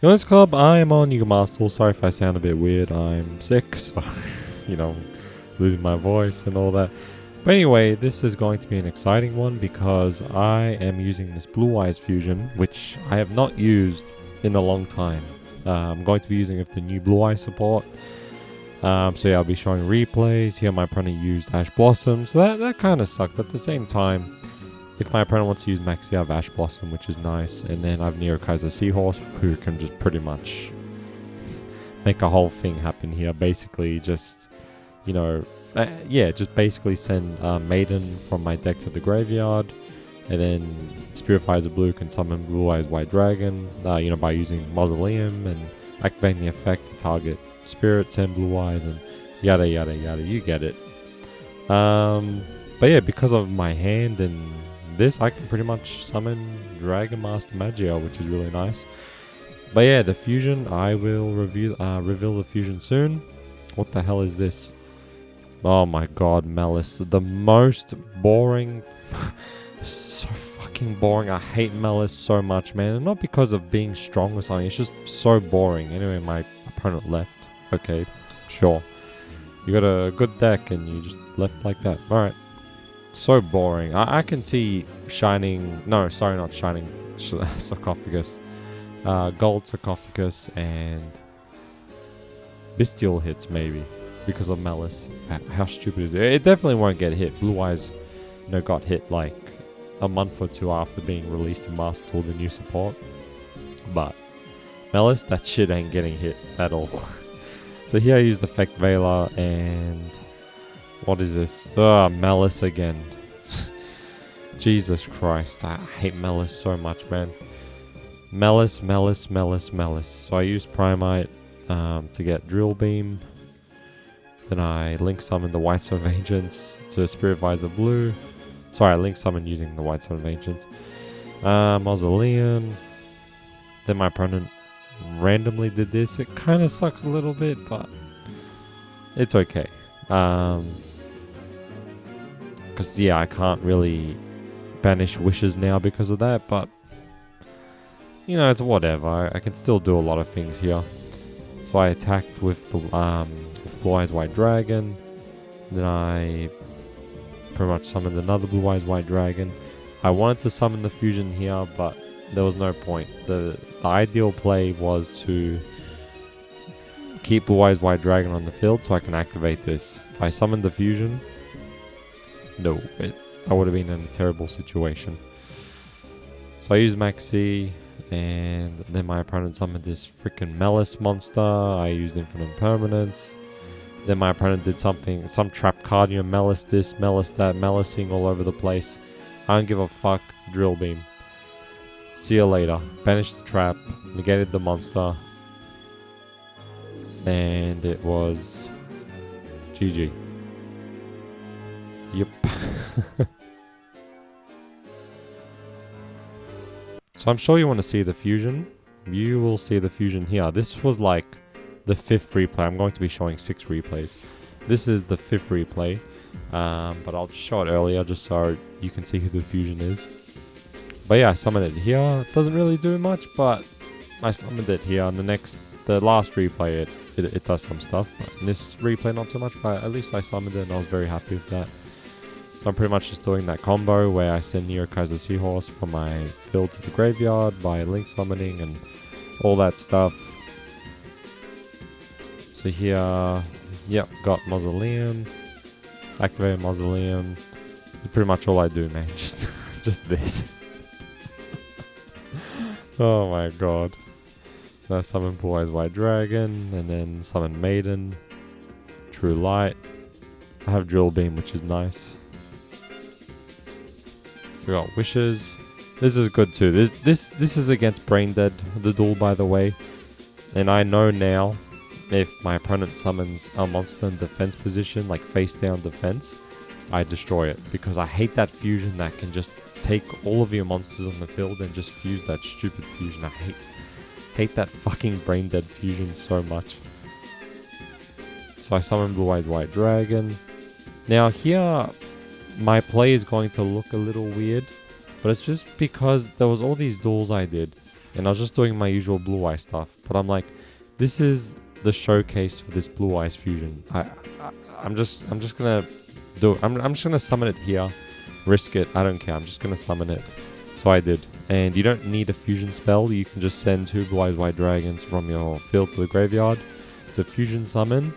In this club, I am on YGO Master. Sorry if I sound a bit weird. I'm sick, so you know, losing my voice and all that. But anyway, this is going to be an exciting one because I am using this Blue Eyes fusion, which I have not used in a long time. I'm going to be using it with the new Blue Eyes support. So yeah, I'll be showing replays. Here my opponent used Ash Blossom, so that kind of sucked. But at the same time, if my opponent wants to use Maxi, I have Ash Blossom, which is nice. And then I have Neo Kaiser Seahorse, who can just pretty much make a whole thing happen here. Basically, just, you know, just basically send Maiden from my deck to the graveyard. And then Spirifies of Blue can summon Blue Eyes White Dragon, by using Mausoleum and activating the effect to target spirits and Blue Eyes and yada yada yada. You get it. But yeah, because of my hand and this, I can pretty much summon Dragon Master Magio, which is really nice. But yeah, the fusion, I will reveal the fusion soon. What the hell is this? Oh my god, Maliss. The most boring... so fucking boring. I hate Maliss so much, man. And not because of being strong or something. It's just so boring. Anyway, my opponent left. Okay, sure. You got a good deck and you just left like that. Alright. So boring. I can see Shining... No, sorry, not Shining. Sarcophagus. Gold Sarcophagus and... Bestial hits, maybe. Because of Maliss. How stupid is it? It definitely won't get hit. Blue Eyes, got hit like a month or two after being released in Master Duel, the new support. But Maliss, that shit ain't getting hit at all. So here I used Effect Veiler and... What is this? Maliss again. Jesus Christ, I hate Maliss so much, man. Maliss. So I used Primite to get Drill Beam. Then I Link Summoned the White Sword of Ancients to Spirifies of Blue. Sorry, I Link Summoned using the White Sword of Ancients. Mausoleum. Then my opponent randomly did this. It kind of sucks a little bit, but it's okay. Because yeah, I can't really banish wishes now because of that, but you know, it's whatever. I can still do a lot of things here. So I attacked with the Blue Eyes White Dragon. Then I pretty much summoned another Blue Eyes White Dragon. I wanted to summon the fusion here, but there was no point. The ideal play was to keep Blue Eyes White Dragon on the field so I can activate this. If I summoned the fusion, no, I would have been in a terrible situation. So I used Maxi, and then my opponent summoned this freaking Maliss monster. I used Infinite Permanence. Then my opponent did some trap card, Maliss this, Maliss that, Malissing all over the place. I don't give a fuck. Drill Beam. See you later. Banished the trap, negated the monster, and it was GG. Yep. So I'm sure you want to see the fusion. You will see the fusion here. This was like the 5th replay. I'm going to be showing 6 replays. This is the 5th replay. But I'll just show it earlier just so you can see who the fusion is. But yeah, I summoned it here. It doesn't really do much, but I summoned it here. And the last replay, it does some stuff. In this replay, not so much, but at least I summoned it and I was very happy with that. So I'm pretty much just doing that combo where I send Neo Kaiser Seahorse from my field to the graveyard by Link Summoning and all that stuff. So here, yep, got Mausoleum. Activated Mausoleum. That's pretty much all I do, man. Just this. Oh my god. Then I summon Blue Eyes White Dragon, and then summon Maiden, True Light. I have Drill Beam, which is nice. So we got Wishes. This is good too. This is against Brain Dead, the duel, by the way. And I know now, if my opponent summons a monster in defense position, like face down defense, I destroy it. Because I hate that fusion that can just take all of your monsters on the field and just fuse that stupid fusion. I hate that fucking Brain Dead fusion so much. So I summon Blue Eyes White Dragon. Now here, my play is going to look a little weird, but it's just because there was all these duels I did. and I was just doing my usual blue eye stuff. But I'm like, this is the showcase for this blue eyes fusion. I'm just gonna do it. I'm just gonna summon it here, risk it. I don't care. I'm just gonna summon it. So I did. And you don't need a fusion spell. You can just send 2 blue eyes white dragons from your field to the graveyard. It's a fusion summon.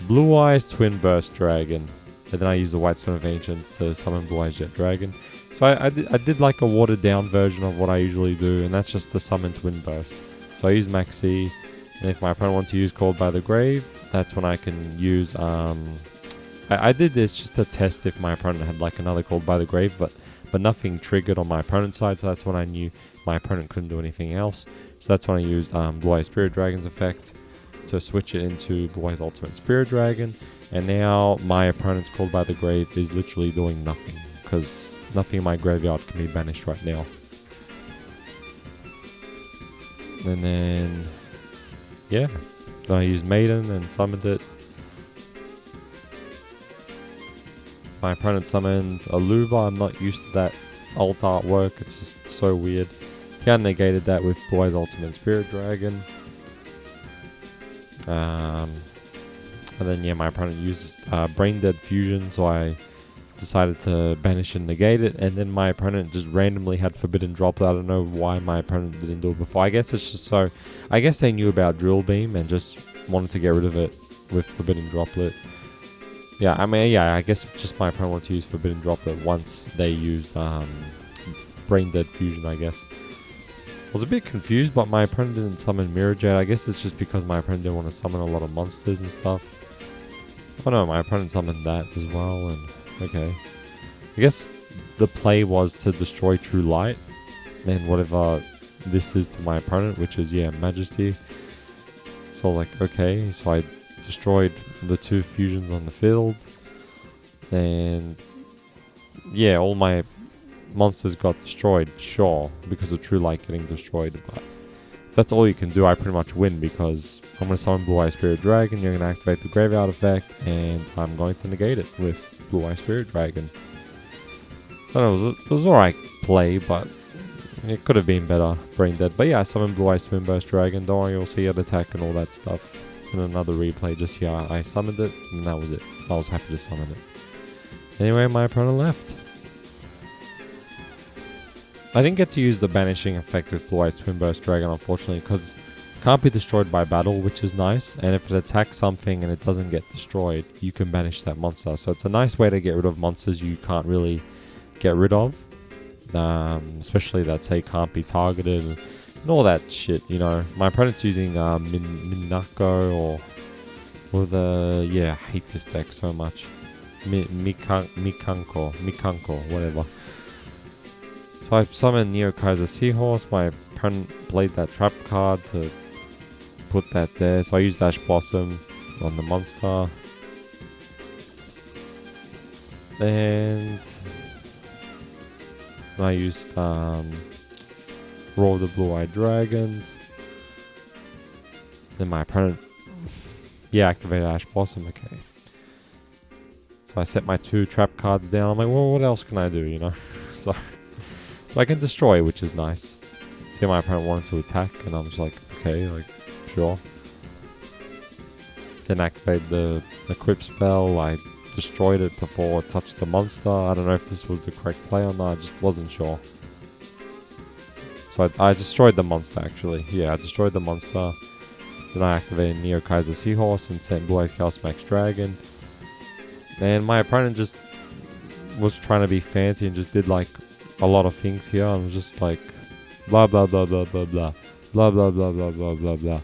Blue eyes twin burst dragon. And then I use the white stone of ancients to summon blue eyes jet dragon. So I did like a watered down version of what I usually do, and that's just to summon twin burst. So I use Maxi, and if my opponent wants to use Called by the Grave, that's when I can use I did this just to test if my opponent had like another Called by the Grave, but nothing triggered on my opponent's side, so that's when I knew my opponent couldn't do anything else. So that's when I used Blue Eyes Spirit Dragon's effect to switch it into Blue Eyes Ultimate Spirit Dragon, and now my opponent's Called by the Grave is literally doing nothing, because nothing in my graveyard can be banished right now. And then, yeah, I used Maiden and summoned it. My opponent summoned a Luba. I'm not used to that alt artwork. It's just so weird. He had negated that with Blue Eyes Ultimate Spirit Dragon. And then, yeah, my opponent used Brain Dead Fusion, so I decided to banish and negate it. And then my opponent just randomly had Forbidden Droplet. I don't know why my opponent didn't do it before. I guess it's just so... I guess they knew about Drill Beam and just wanted to get rid of it with Forbidden Droplet. Yeah, I mean, yeah, I guess just my opponent wanted to use Forbidden Droplet once they used Brain Dead Fusion, I guess. I was a bit confused, but my opponent didn't summon Mirror Jade. I guess it's just because my opponent didn't want to summon a lot of monsters and stuff. Oh no, my opponent summoned that as well, and okay. I guess the play was to destroy True Light, and whatever this is to my opponent, which is, yeah, Majesty. So like, okay, so I destroyed the 2 fusions on the field, and yeah, all my monsters got destroyed, sure, because of True Light getting destroyed, but if that's all you can do, I pretty much win, because I'm going to summon Blue Eye Spirit Dragon, you're going to activate the Graveyard effect, and I'm going to negate it with Blue Eye Spirit Dragon. So it was alright play, but it could have been better, Brain Dead. But yeah, I summoned Blue Eye Twin Burst Dragon, don't worry, you'll see it attack and all that stuff. And another replay just here, I summoned it, and that was it. I was happy to summon it. Anyway, my opponent left. I didn't get to use the banishing effect with Blue Eyes Twin Burst Dragon, unfortunately, because it can't be destroyed by battle, which is nice. And if it attacks something and it doesn't get destroyed, you can banish that monster. So it's a nice way to get rid of monsters you can't really get rid of. Especially that, say, can't be targeted and all that shit, you know. My opponent's using Mikanko or the... Yeah, I hate this deck so much. Mikanko, whatever. So I summoned Neo Kaiser Seahorse. My opponent played that trap card to put that there. So I used Ash Blossom on the monster. And I used Roar of the Blue-Eyed Dragons. Then my opponent, yeah, activated Ash Blossom. Okay. So I set my 2 trap cards down. I'm like, well, what else can I do, you know? So I can destroy, which is nice. See, my opponent wanted to attack, and I'm just like, okay, like, sure. Then activate the equip spell. I destroyed it before it touched the monster. I don't know if this was the correct play or not. I just wasn't sure. So I destroyed the monster, actually. Yeah, I destroyed the monster. Then I activated Neo Kaiser Seahorse and sent Blue Eyes Chaos Max Dragon. And my opponent just was trying to be fancy and just did like a lot of things here. I'm just like blah blah blah blah blah blah blah blah blah blah blah blah blah.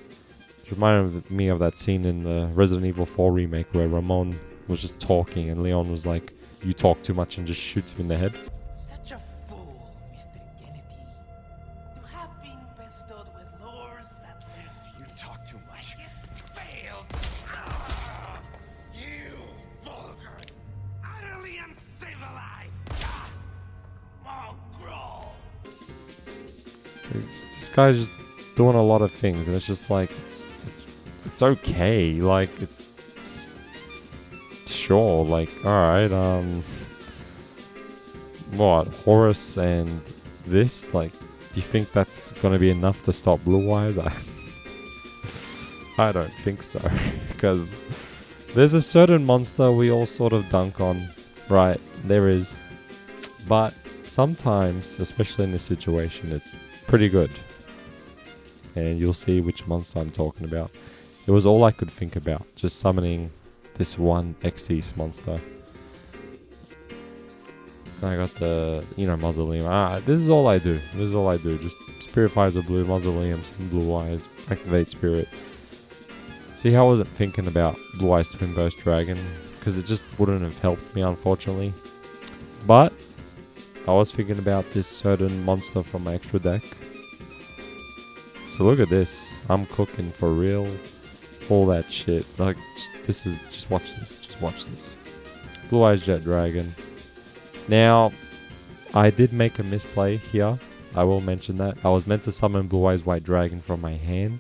It reminded me of that scene in the Resident Evil 4 remake where Ramon was just talking and Leon was like, "You talk too much," and just shoots him in the head. Such a fool, Mr. Kennedy. To have been bestowed with lures that you talk too much. Failed. You vulgar, utterly uncivilized mongrel. This guy's just doing a lot of things, and it's just like it's okay. Like it's sure. Like all right. What Horus and this? Like Do you think that's going to be enough to stop Blue Eyes? I don't think so. Because there's a certain monster we all sort of dunk on. Right, there is. But sometimes, especially in this situation, it's pretty good. And you'll see which monster I'm talking about. It was all I could think about, just summoning this one Xyz monster. I got the, Mausoleum. This is all I do. Just Spirit Fires of Blue, Mausoleum, some Blue Eyes, activate Spirit. See how I wasn't thinking about Blue Eyes Twin Burst Dragon, because it just wouldn't have helped me, unfortunately. But I was thinking about this certain monster from my extra deck. So look at this. I'm cooking for real. All that shit. Like, just watch this. Just watch this. Blue Eyes Jet Dragon. Now, I did make a misplay here. I will mention that. I was meant to summon Blue Eyes White Dragon from my hand,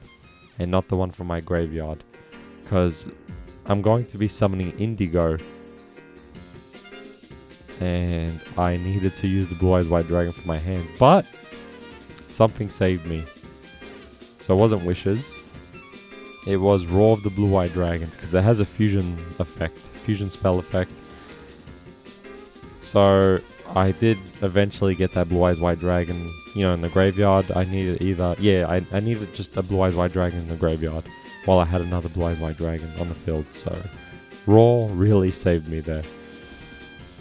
and not the one from my graveyard. Because I'm going to be summoning Indigo. And I needed to use the Blue Eyes White Dragon from my hand. But something saved me. So it wasn't Wishes. It was Roar of the Blue-Eyed Dragons, because it has a fusion effect, fusion spell effect. So I did eventually get that Blue Eyes White Dragon, in the graveyard. I needed I needed just a Blue Eyes White Dragon in the graveyard, while I had another Blue Eyes White Dragon on the field. So Roar really saved me there.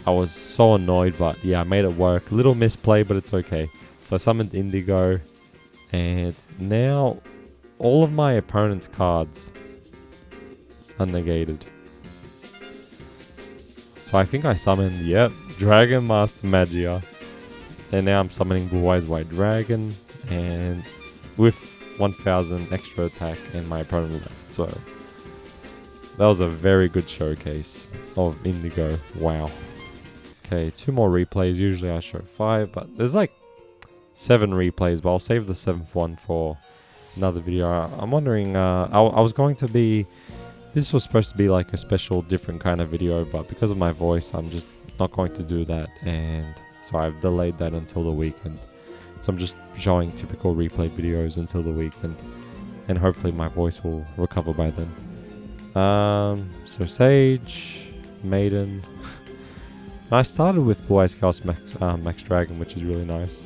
I was so annoyed, but yeah, I made it work. Little misplay, but it's okay. So I summoned Indigo, and now all of my opponent's cards are negated. So I think I summoned, Dragon Master Magia. And now I'm summoning Blue Eyes White Dragon. And with 1000 extra attack and my opponent left. So that was a very good showcase of Indigo. Wow. Okay, 2 more replays. Usually I show 5, but there's like 7 replays. But I'll save the 7th one for another video. I'm wondering, I was going to be, this was supposed to be like a special different kind of video, but because of my voice I'm just not going to do that, and so I've delayed that until the weekend. So I'm just showing typical replay videos until the weekend, and hopefully my voice will recover by then. So Sage, Maiden. I started with Blue Eyes Chaos Max Dragon, which is really nice.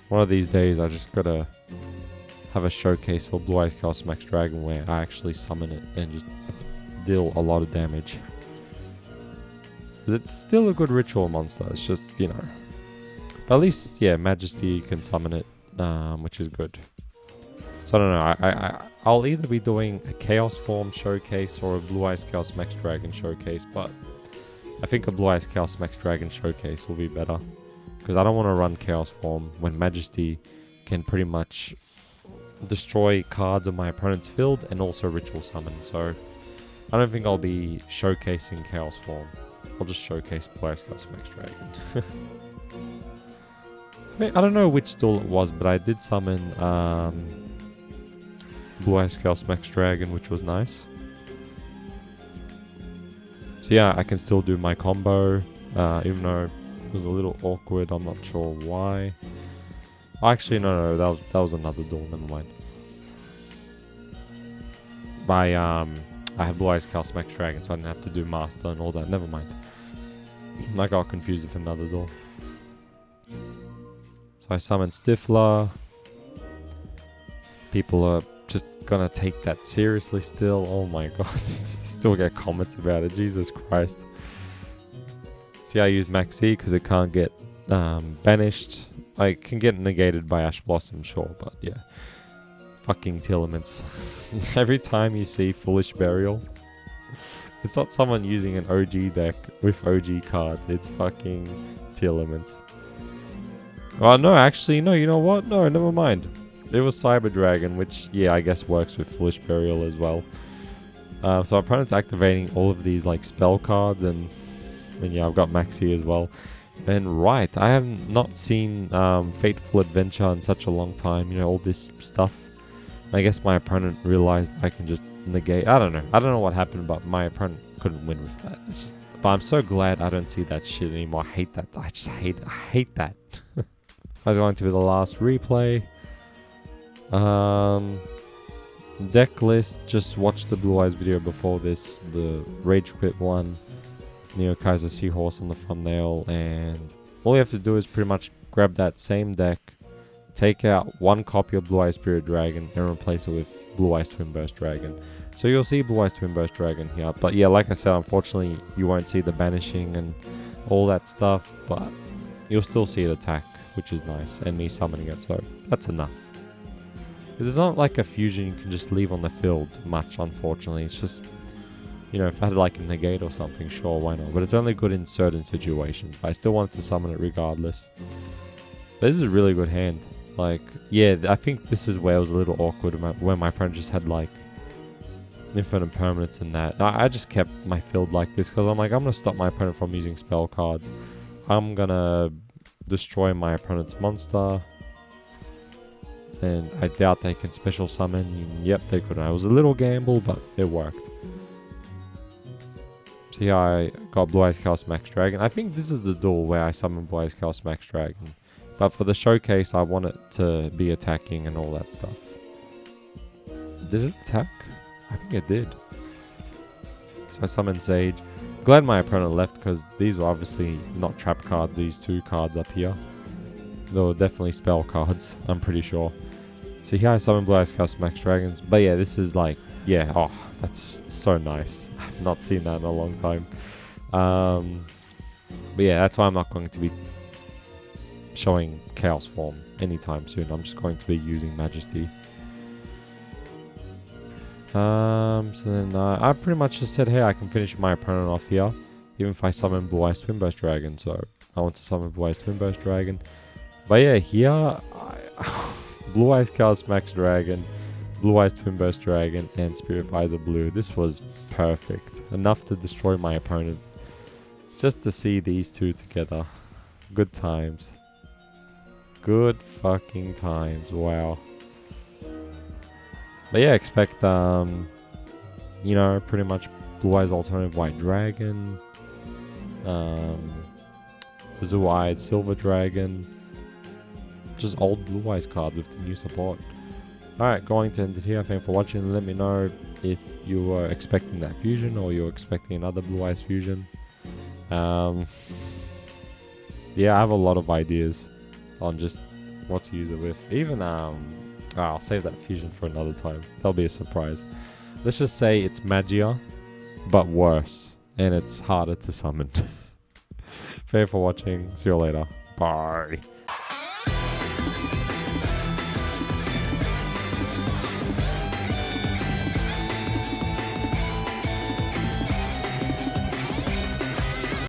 One of these days I just gotta have a showcase for Blue Eyes Chaos Max Dragon where I actually summon it and just deal a lot of damage. It's still a good ritual monster, it's just, but at least, Majesty can summon it, which is good. So I don't know, I'll either be doing a Chaos Form showcase or a Blue Eyes Chaos Max Dragon showcase, but I think a Blue Eyes Chaos Max Dragon showcase will be better. Because I don't want to run Chaos Form when Majesty can pretty much destroy cards on my opponent's field and also ritual summon. So I don't think I'll be showcasing Chaos Form. I'll just showcase Blue Eyes Chaos Max Dragon. I don't know which duel it was, but I did summon Blue Eyes Chaos Max Dragon, which was nice. So yeah, I can still do my combo, even though it was a little awkward. I'm not sure why. Actually, no, that was another duel. Never mind. I had Blue Eyes Chaos Max Dragon, so I didn't have to do Master and all that. Never mind. I got confused with another duel. So I summoned Stifler. People are just gonna take that seriously still. Oh my god. Still get comments about it. Jesus Christ. See, I use Maxi because it can't get banished. I can get negated by Ash Blossom, sure, but yeah. Fucking Telements. Every time you see Foolish Burial, it's not someone using an OG deck with OG cards. It's fucking Telements. Oh, no, actually, no, you know what? No, never mind. It was Cyber Dragon, which, yeah, I guess works with Foolish Burial as well. So opponent's activating all of these, like, spell cards, and yeah, I've got Maxi as well. And right, I have not seen Fateful Adventure in such a long time, you know, all this stuff. I guess my opponent realized I can just negate. I don't know what happened, but my opponent couldn't win with that. It's just, But I'm so glad I don't see that shit anymore. I hate that. I hate that. That's going to be the last replay. Deck list. Just watch the Blue Eyes video before this. The Rage Quit one. Neo Kaiser Seahorse on the thumbnail. And all you have to do is pretty much grab that same deck. Take out one copy of Blue Eyes Spirit Dragon and replace it with Blue Eyes Twin Burst Dragon. So you'll see Blue Eyes Twin Burst Dragon here. But yeah, like I said, unfortunately, you won't see the banishing and all that stuff. But you'll still see it attack, which is nice. And me summoning it, so that's enough. Because it's not like a fusion you can just leave on the field much, unfortunately. It's just, you know, if I had like a negate or something, sure, why not? But it's only good in certain situations. But I still wanted to summon it regardless. But this is a really good hand. Like, yeah, I think this is where it was a little awkward when my opponent just had like infinite permanence and that. I just kept my field like this because I'm like, I'm going to stop my opponent from using spell cards. I'm going to destroy my opponent's monster. And I doubt they can special summon. Yep, they couldn't. It was a little gamble, but it worked. See how I got Blue Eyes Chaos Max Dragon? I think this is the duel where I summon Blue Eyes Chaos Max Dragon. But for the showcase, I want it to be attacking and all that stuff. Did it attack? I think it did. So I summoned Sage. Glad my opponent left because these were obviously not trap cards, these two cards up here. They were definitely spell cards, I'm pretty sure. So here I summoned Blue Eyes Chaos Max Dragons. But yeah, this is like, yeah, oh, that's so nice. I've not seen that in a long time. But yeah, that's why I'm not going to be showing Chaos form anytime soon. I'm just going to be using Majesty. So then I pretty much just said, hey, I can finish my opponent off here, even if I summon Blue Eyes Twin Burst Dragon. So I want to summon Blue Eyes Twin Burst Dragon. But yeah, here, Blue Eyes Chaos Max Dragon, Blue Eyes Twin Burst Dragon, and Spirit Visor Blue. This was perfect. Enough to destroy my opponent. Just to see these two together. Good times. Good fucking times. Wow. But yeah, expect, you know, pretty much Blue Eyes Alternative White Dragon. Blue-Eyed Silver Dragon. Just old Blue Eyes card with the new support. Alright, going to end it here. Thanks for watching. Let me know if you were expecting that fusion or you're expecting another Blue Eyes fusion. Yeah, I have a lot of ideas on just what to use it with. Even, I'll save that fusion for another time. That'll be a surprise. Let's just say it's Magia, but worse. And it's harder to summon. Thanks for watching. See you later. Bye.